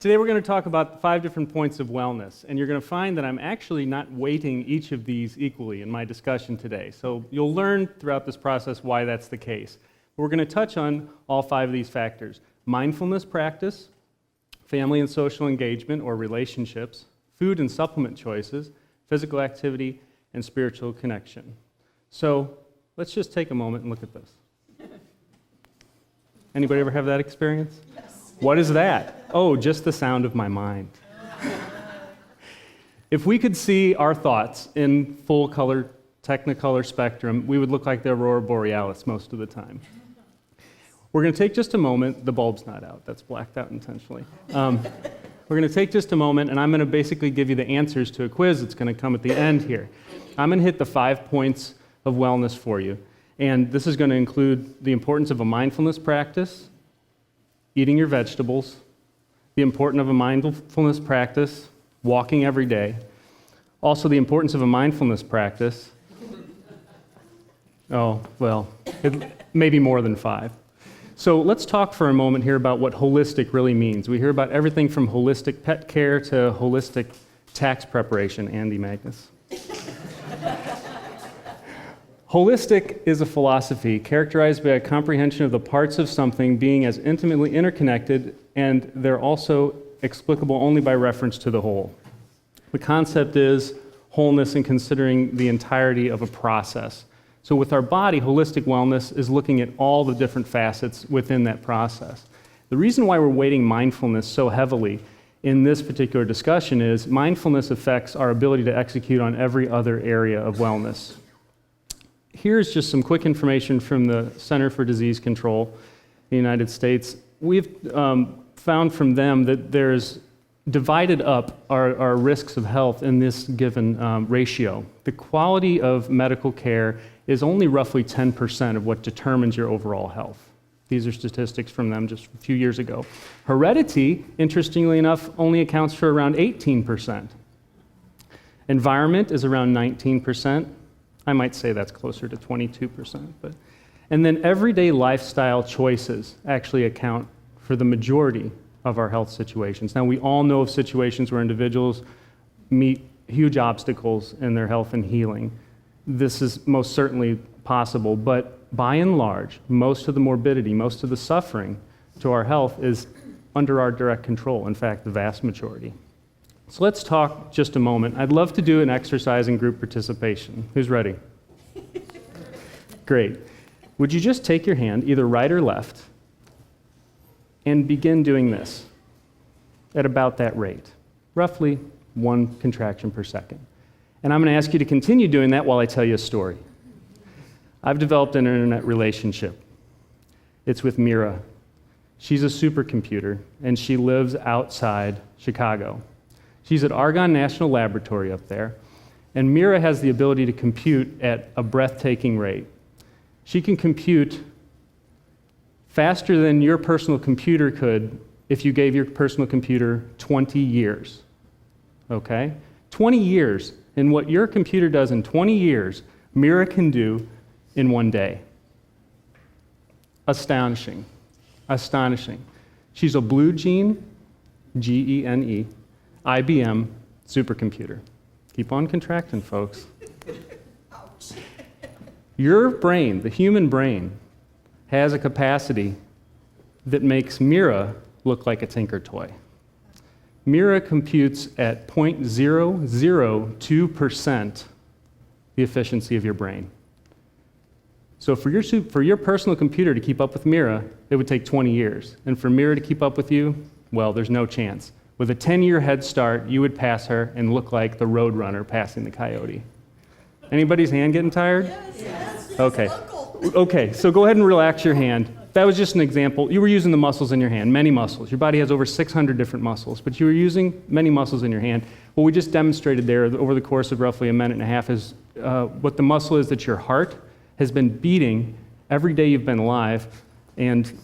Today we're going to talk about 5 different points of wellness, and you're going to find that I'm actually not weighting each of these equally in my discussion today. So you'll learn throughout this process why that's the case. We're going to touch on all 5 of these factors: mindfulness practice, family and social engagement or relationships, food and supplement choices, physical activity, and spiritual connection. So let's just take a moment and look at this. Anybody ever have that experience? Yes. What is that? Oh, just the sound of my mind. If we could see our thoughts in full color, technicolor spectrum, we would look like the aurora borealis most of the time. We're going to take just a moment. The bulb's not out. That's blacked out intentionally. We're going to take just a moment, and I'm going to basically give you the answers to a quiz that's going to come at the end here. I'm going to hit the 5 points of wellness for you. And this is going to include the importance of a mindfulness practice, eating your vegetables, the importance of a mindfulness practice, walking every day, also the importance of a mindfulness practice. Oh, well, maybe more than 5. So let's talk for a moment here about what holistic really means. We hear about everything from holistic pet care to holistic tax preparation. Andy Magnus. Holistic is a philosophy characterized by a comprehension of the parts of something being as intimately interconnected, and they're also explicable only by reference to the whole. The concept is wholeness in considering the entirety of a process. So with our body, holistic wellness is looking at all the different facets within that process. The reason why we're weighting mindfulness so heavily in this particular discussion is mindfulness affects our ability to execute on every other area of wellness. Here's just some quick information from the Center for Disease Control in the United States. We've found from them that there's divided up our risks of health in this given ratio. The quality of medical care is only roughly 10% of what determines your overall health. These are statistics from them just a few years ago. Heredity, interestingly enough, only accounts for around 18%. Environment is around 19%. I might say that's closer to 22%. And then everyday lifestyle choices actually account for the majority of our health situations. Now, we all know of situations where individuals meet huge obstacles in their health and healing. This is most certainly possible, but by and large, most of the morbidity, most of the suffering to our health is under our direct control. In fact, the vast majority. So let's talk just a moment. I'd love to do an exercise in group participation. Who's ready? Great. Would you just take your hand, either right or left, and begin doing this at about that rate, roughly 1 contraction per second. And I'm going to ask you to continue doing that while I tell you a story. I've developed an internet relationship. It's with Mira. She's a supercomputer, and she lives outside Chicago. She's at Argonne National Laboratory up there, and Mira has the ability to compute at a breathtaking rate. She can compute faster than your personal computer could if you gave your personal computer 20 years, okay? 20 years, and what your computer does in 20 years, Mira can do in 1 day. Astonishing, astonishing. She's a Blue Gene, Gene, IBM supercomputer. Keep on contracting, folks. Ouch. Your brain, the human brain, has a capacity that makes Mira look like a tinker toy. Mira computes at 0.002% the efficiency of your brain. So for your personal computer to keep up with Mira, it would take 20 years. And for Mira to keep up with you, well, there's no chance. With a 10-year head start, you would pass her and look like the roadrunner passing the coyote. Anybody's hand getting tired? Yes. Okay. Okay, so go ahead and relax your hand. That was just an example. You were using the muscles in your hand, many muscles. Your body has over 600 different muscles, but you were using many muscles in your hand. What we just demonstrated there over the course of roughly a minute and a half is what the muscle is that your heart has been beating every day you've been alive, and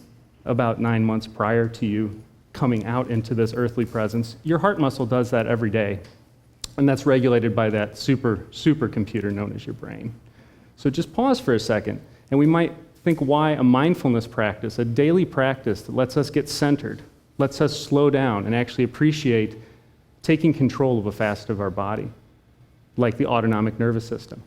about 9 months prior to you coming out into this earthly presence. Your heart muscle does that every day, and that's regulated by that supercomputer known as your brain. So just pause for a second, and we might think why a mindfulness practice, a daily practice that lets us get centered, lets us slow down and actually appreciate taking control of a facet of our body, like the autonomic nervous system.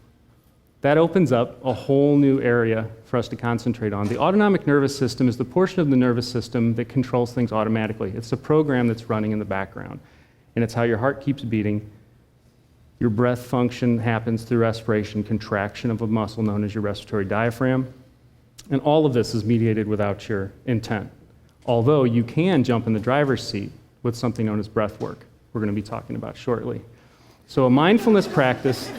That opens up a whole new area for us to concentrate on. The autonomic nervous system is the portion of the nervous system that controls things automatically. It's the program that's running in the background, and it's how your heart keeps beating. Your breath function happens through respiration, contraction of a muscle known as your respiratory diaphragm, and all of this is mediated without your intent. Although you can jump in the driver's seat with something known as breath work, we're going to be talking about shortly. So a mindfulness practice,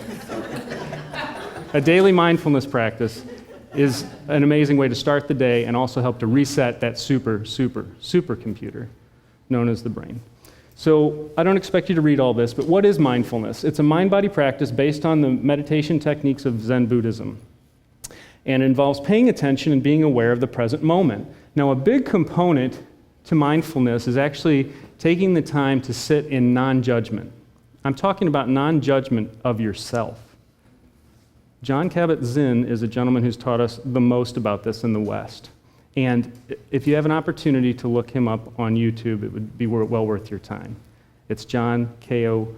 a daily mindfulness practice, is an amazing way to start the day and also help to reset that supercomputer known as the brain. So I don't expect you to read all this, but what is mindfulness? It's a mind-body practice based on the meditation techniques of Zen Buddhism, and it involves paying attention and being aware of the present moment. Now, a big component to mindfulness is actually taking the time to sit in non-judgment. I'm talking about non-judgment of yourself. Jon Kabat-Zinn is a gentleman who's taught us the most about this in the West. And if you have an opportunity to look him up on YouTube, it would be well worth your time. It's Jon, Kabot-Zinn.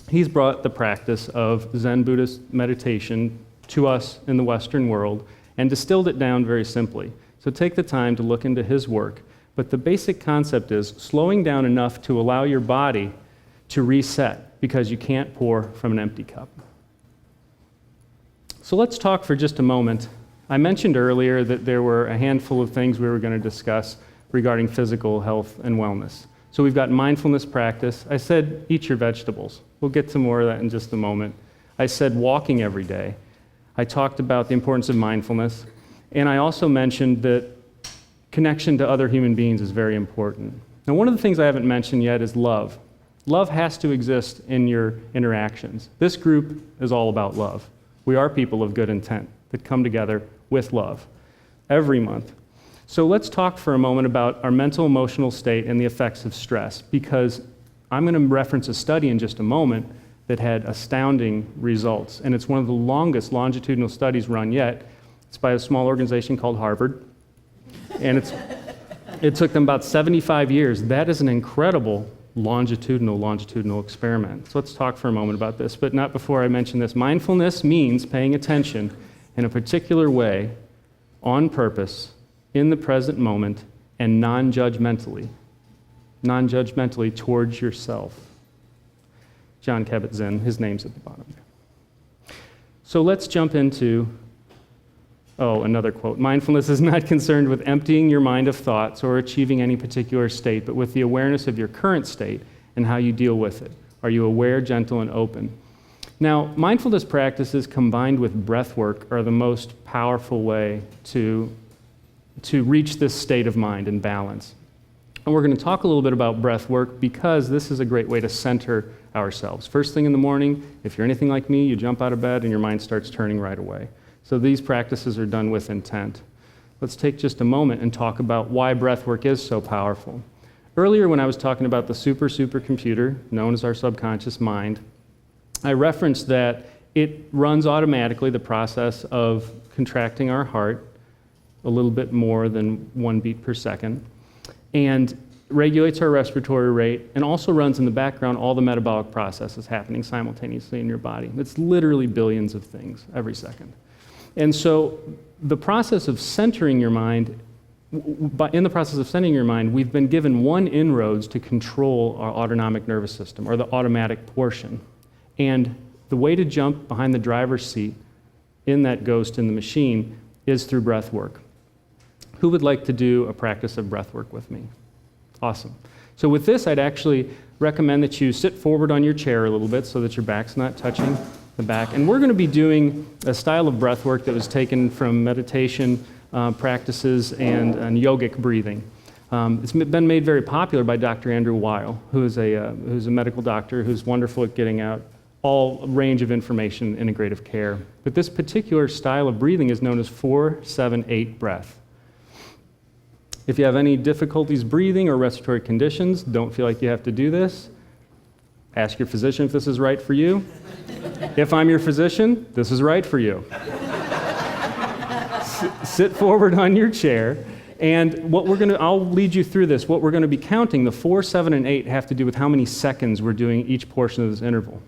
He's brought the practice of Zen Buddhist meditation to us in the Western world and distilled it down very simply. So take the time to look into his work. But the basic concept is slowing down enough to allow your body to reset, because you can't pour from an empty cup. So let's talk for just a moment. I mentioned earlier that there were a handful of things we were going to discuss regarding physical health and wellness. So we've got mindfulness practice. I said, eat your vegetables. We'll get to more of that in just a moment. I said walking every day. I talked about the importance of mindfulness. And I also mentioned that connection to other human beings is very important. Now, one of the things I haven't mentioned yet is love. Love has to exist in your interactions. This group is all about love. We are people of good intent that come together with love every month. So let's talk for a moment about our mental emotional state and the effects of stress, because I'm going to reference a study in just a moment that had astounding results, and it's one of the longest longitudinal studies run yet. It's by a small organization called Harvard, and it took them about 75 years. That is an incredible longitudinal experiment. So let's talk for a moment about this, but not before I mention this. Mindfulness means paying attention in a particular way, on purpose, in the present moment, and non-judgmentally towards yourself. Jon Kabat-Zinn, his name's at the bottom there. So let's jump into, another quote. Mindfulness is not concerned with emptying your mind of thoughts or achieving any particular state, but with the awareness of your current state and how you deal with it. Are you aware, gentle, and open? Now, mindfulness practices combined with breath work are the most powerful way to reach this state of mind and balance. And we're going to talk a little bit about breath work because this is a great way to center ourselves. First thing in the morning, if you're anything like me, you jump out of bed and your mind starts turning right away. So these practices are done with intent. Let's take just a moment and talk about why breath work is so powerful. Earlier when I was talking about the supercomputer, known as our subconscious mind, I referenced that it runs automatically the process of contracting our heart a little bit more than 1 beat per second, and regulates our respiratory rate, and also runs in the background all the metabolic processes happening simultaneously in your body. It's literally billions of things every second. And so the process of centering your mind, in the process of centering your mind, we've been given one inroads to control our autonomic nervous system, or the automatic portion. And the way to jump behind the driver's seat in that ghost in the machine is through breath work. Who would like to do a practice of breath work with me? Awesome. So with this, I'd actually recommend that you sit forward on your chair a little bit so that your back's not touching the back. And we're going to be doing a style of breath work that was taken from meditation practices and yogic breathing. It's been made very popular by Dr. Andrew Weil, who's a medical doctor who's wonderful at getting out all range of information in integrative care. But this particular style of breathing is known as 4-7-8 breath. If you have any difficulties breathing or respiratory conditions, don't feel like you have to do this. Ask your physician if this is right for you. If I'm your physician, this is right for you. Sit forward on your chair And I'll lead you through this. What we're going to be counting, the 4, 7, and 8 have to do with how many seconds we're doing each portion of this interval,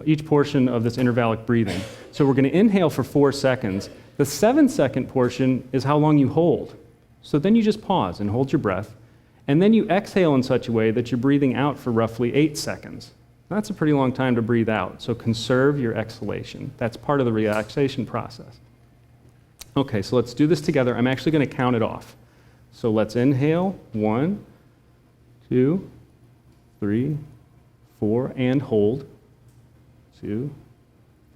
each portion of this intervallic breathing. So we're going to inhale for 4 seconds. The 7-second portion is how long you hold. So then you just pause and hold your breath. And then you exhale in such a way that you're breathing out for roughly 8 seconds. That's a pretty long time to breathe out. So conserve your exhalation. That's part of the relaxation process. Okay, so let's do this together. I'm actually going to count it off. So let's inhale, 1, 2, 3, 4, and hold. 2,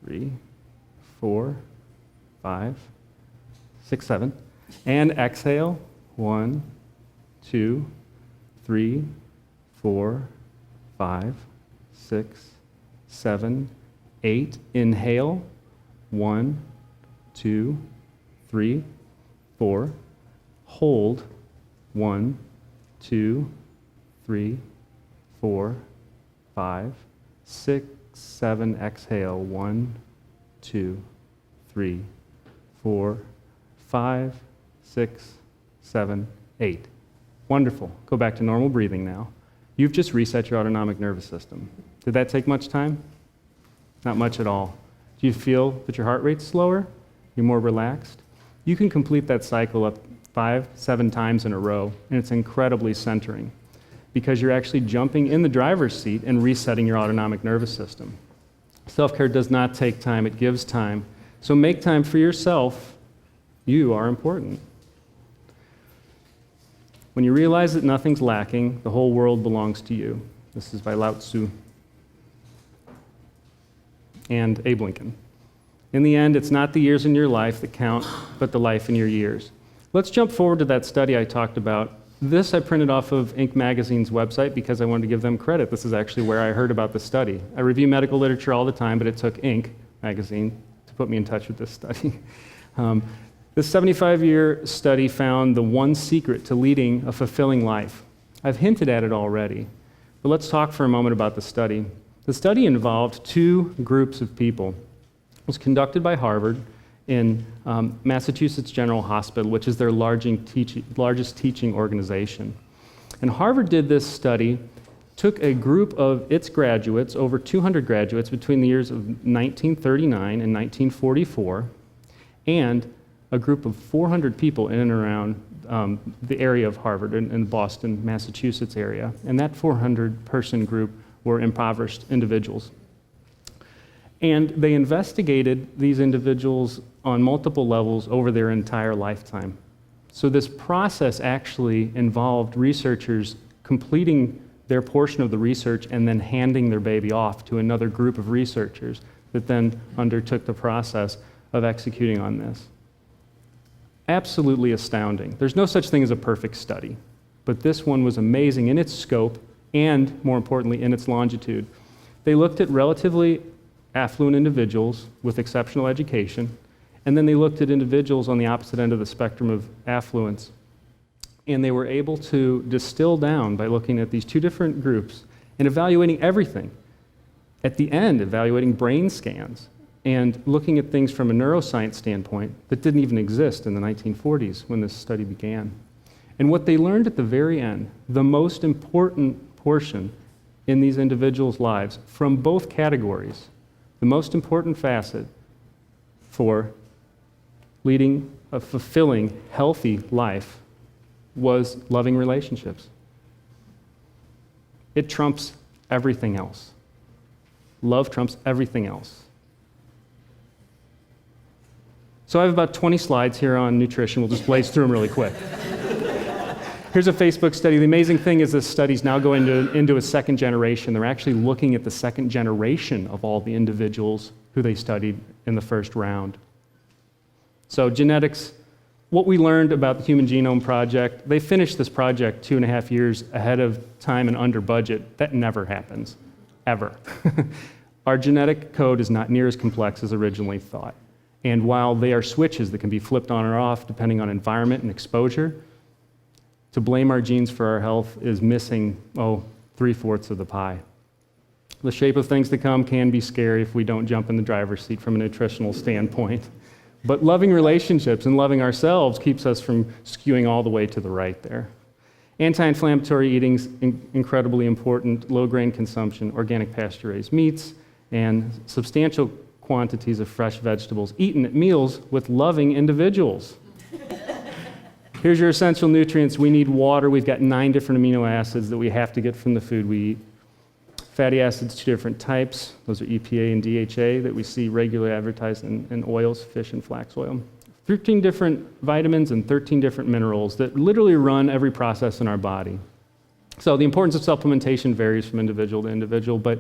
3, 4, 5, 6, 7. And exhale, 1, 2, 3, 4, 5, 6, 7, 8. Inhale, 1, 2, 3, 4. Hold, 1, 2, 3, 4, 5, 6, 7. Exhale, 1, 2, 3, 4, 5, 6, 7, 8. Wonderful. Go back to normal breathing now. You've just reset your autonomic nervous system. Did that take much time? Not much at all. Do you feel that your heart rate's slower? You're more relaxed? You can complete that cycle up 5, 7 times in a row, and it's incredibly centering because you're actually jumping in the driver's seat and resetting your autonomic nervous system. Self-care does not take time, it gives time. So make time for yourself. You are important. When you realize that nothing's lacking, the whole world belongs to you. This is by Lao Tzu and Abe Lincoln. In the end, it's not the years in your life that count, but the life in your years. Let's jump forward to that study I talked about. This I printed off of Inc. magazine's website because I wanted to give them credit. This is actually where I heard about the study. I review medical literature all the time, but it took Inc. magazine to put me in touch with this study. This 75-year study found the one secret to leading a fulfilling life. I've hinted at it already, but let's talk for a moment about the study. The study involved 2 groups of people. It was conducted by Harvard in Massachusetts General Hospital, which is their largest teaching organization. And Harvard did this study, took a group of its graduates, over 200 graduates between the years of 1939 and 1944, and a group of 400 people in and around the area of Harvard, in the Boston, Massachusetts area. And that 400-person group were impoverished individuals. And they investigated these individuals on multiple levels over their entire lifetime. So this process actually involved researchers completing their portion of the research and then handing their baby off to another group of researchers that then undertook the process of executing on this. Absolutely astounding. There's no such thing as a perfect study, but this one was amazing in its scope and, more importantly, in its longitude. They looked at relatively affluent individuals with exceptional education, and then they looked at individuals on the opposite end of the spectrum of affluence. And they were able to distill down by looking at these 2 different groups and evaluating everything. At the end, evaluating brain scans and looking at things from a neuroscience standpoint that didn't even exist in the 1940s when this study began. And what they learned at the very end, the most important portion in these individuals' lives from both categories, the most important facet for leading a fulfilling, healthy life was loving relationships. It trumps everything else. Love trumps everything else. So I have about 20 slides here on nutrition. We'll just blaze through them really quick. Here's a Facebook study. The amazing thing is this study's now going into a second generation. They're actually looking at the second generation of all the individuals who they studied in the first round. So genetics, what we learned about the Human Genome Project, they finished this project 2.5 years ahead of time and under budget. That never happens, ever. Our genetic code is not near as complex as originally thought. And while they are switches that can be flipped on or off depending on environment and exposure, to blame our genes for our health is missing, 3/4 of the pie. The shape of things to come can be scary if we don't jump in the driver's seat from a nutritional standpoint. But loving relationships and loving ourselves keeps us from skewing all the way to the right there. Anti-inflammatory eating's incredibly important. Low-grain consumption, organic pasture-raised meats, and substantial quantities of fresh vegetables eaten at meals with loving individuals. Here's your essential nutrients. We need water. We've got 9 different amino acids that we have to get from the food we eat. Fatty acids, 2 different types. Those are EPA and DHA that we see regularly advertised in oils, fish and flax oil. 13 different vitamins and 13 different minerals that literally run every process in our body. So the importance of supplementation varies from individual to individual, but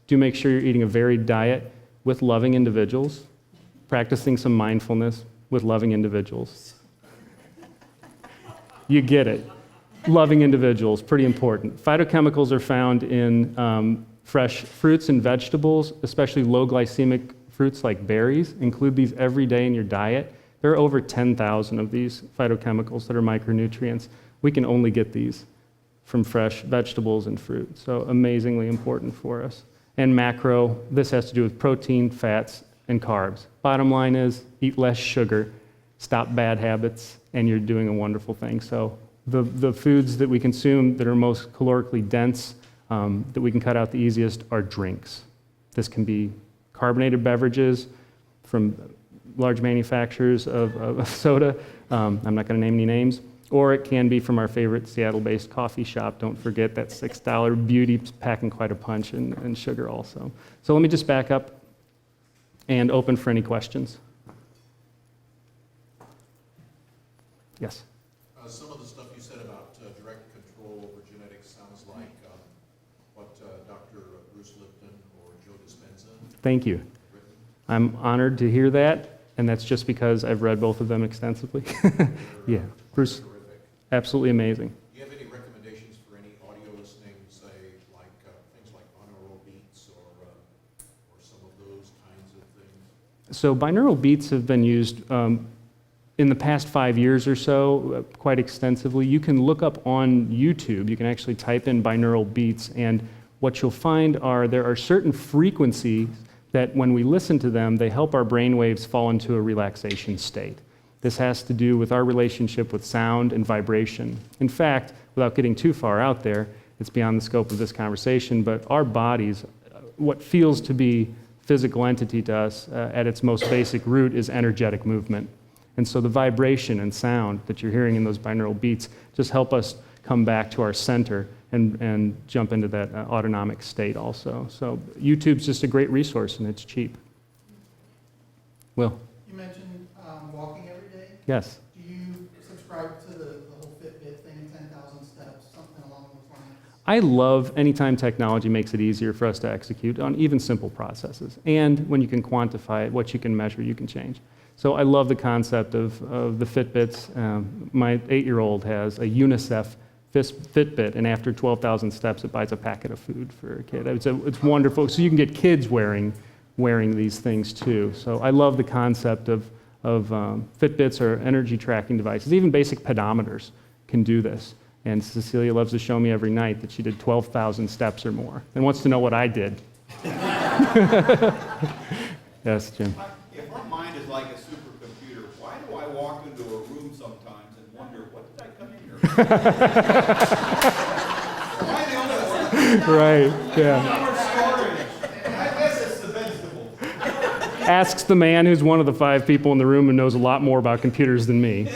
do make sure you're eating a varied diet with loving individuals, practicing some mindfulness with loving individuals. You get it. Loving individuals, pretty important. Phytochemicals are found in fresh fruits and vegetables, especially low glycemic fruits like berries. Include these every day in your diet. There are over 10,000 of these phytochemicals that are micronutrients. We can only get these from fresh vegetables and fruit, so amazingly important for us. And macro, this has to do with protein, fats, and carbs. Bottom line is, eat less sugar, stop bad habits, and you're doing a wonderful thing. So the foods that we consume that are most calorically dense, that we can cut out the easiest, are drinks. This can be carbonated beverages from large manufacturers of soda. I'm not going to name any names. Or it can be from our favorite Seattle-based coffee shop. Don't forget that $6 beauty packing quite a punch and sugar also. So let me just back up and open for any questions. Yes? Some of the stuff you said about direct control over genetics sounds like what Dr. Bruce Lipton or Joe Dispenza Thank you. written. I'm honored to hear that, and that's just because I've read both of them extensively. Yeah, Bruce, Terrific. absolutely amazing. Do you have any recommendations for any audio listening, say, like things like binaural beats or some of those kinds of things? So binaural beats have been used in the past 5 years or so quite extensively. You can look up on YouTube, you can actually type in binaural beats, and what you'll find are there are certain frequencies that when we listen to them, they help our brain waves fall into a relaxation state. This has to do with our relationship with sound and vibration. In fact, without getting too far out there, it's beyond the scope of this conversation, but our bodies, what feels to be physical entity to us at its most basic root is energetic movement. And so the vibration and sound that you're hearing in those binaural beats just help us come back to our center and jump into that autonomic state also. So YouTube's just a great resource and it's cheap. Will? You mentioned walking every day. Yes. Do you subscribe to the whole Fitbit thing, 10,000 steps, something along those lines? I love anytime technology makes it easier for us to execute on even simple processes. And when you can quantify it, what you can measure, you can change. So I love the concept of the Fitbits. My 8-year-old has a UNICEF Fitbit, and after 12,000 steps, it buys a packet of food for a kid. It's wonderful. So you can get kids wearing these things too. So I love the concept of Fitbits or energy tracking devices. Even basic pedometers can do this. And Cecilia loves to show me every night that she did 12,000 steps or more and wants to know what I did. Yes, Jim. If my mind is like a supercomputer, why do I walk into a room sometimes and wonder, what did I come in here for? Am I the only one? Right, yeah. Number storage. I guess it's the vegetables. Asks the man who's one of the 5 people in the room and knows a lot more about computers than me.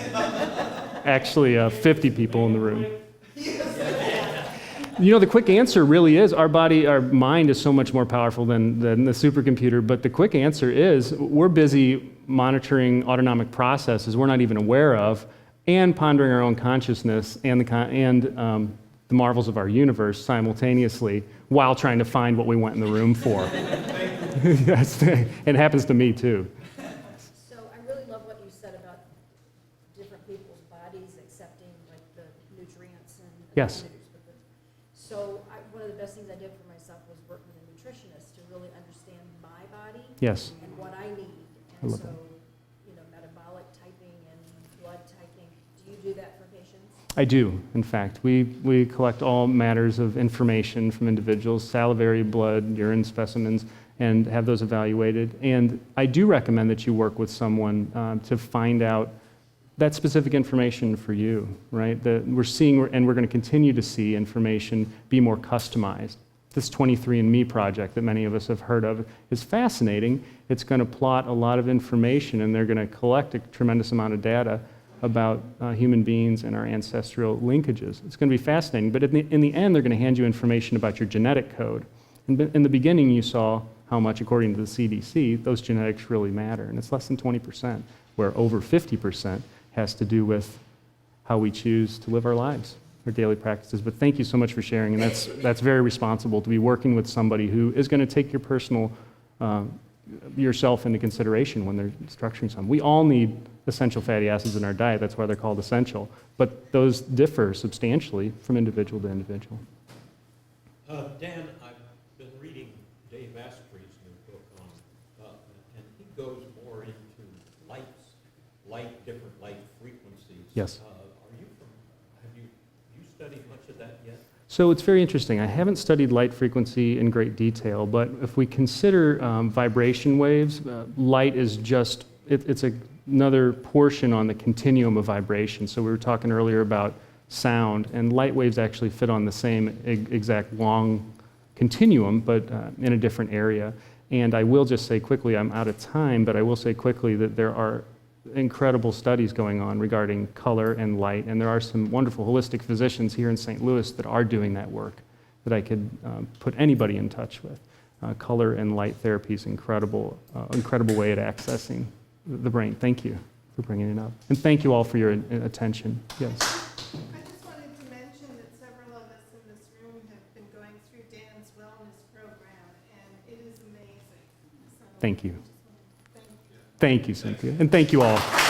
Actually, 50 people in the room. You know, the quick answer really is our mind is so much more powerful than the supercomputer, but the quick answer is we're busy monitoring autonomic processes we're not even aware of and pondering our own consciousness and the marvels of our universe simultaneously while trying to find what we went in the room for. Yes, it happens to me too. So I really love what you said about different people's bodies accepting like the nutrients and Yes. So one of the best things I did for myself was work with a nutritionist to really understand my body Yes. and what I need. I And love so, that. metabolic typing and blood typing. Do you do that for patients? I do, in fact. We collect all matters of information from individuals, salivary, blood, urine specimens, and have those evaluated. And I do recommend that you work with someone to find out that specific information for you, right? We're seeing, and we're going to continue to see information be more customized. This 23andMe project that many of us have heard of is fascinating. It's going to plot a lot of information, and they're going to collect a tremendous amount of data about human beings and our ancestral linkages. It's going to be fascinating, but in the end, they're going to hand you information about your genetic code. In the beginning, you saw how much, according to the CDC, those genetics really matter, and it's less than 20%, where over 50% has to do with how we choose to live our lives, our daily practices. But thank you so much for sharing, and that's very responsible to be working with somebody who is going to take your personal yourself into consideration when they're structuring something. We all need essential fatty acids in our diet. That's why they're called essential. But those differ substantially from individual to individual. Dan, I've been reading Dave Asprey's new book on, and he goes more into different light frequencies. Yes. Have you studied much of that yet? So it's very interesting. I haven't studied light frequency in great detail, but if we consider vibration waves, light is just, it's another portion on the continuum of vibration. So we were talking earlier about sound, and light waves actually fit on the same exact long continuum, but in a different area. And I will just say quickly, I'm out of time, but I will say quickly that there are incredible studies going on regarding color and light, and there are some wonderful holistic physicians here in St. Louis that are doing that work that I could put anybody in touch with. Color and light therapy is incredible way at accessing the brain. Thank you for bringing it up. And thank you all for your attention. Yes. I just wanted to mention that several of us in this room have been going through Dan's wellness program, and it is amazing. So Thank you. I just wanted to thank you. Thank you, Cynthia. And thank you all.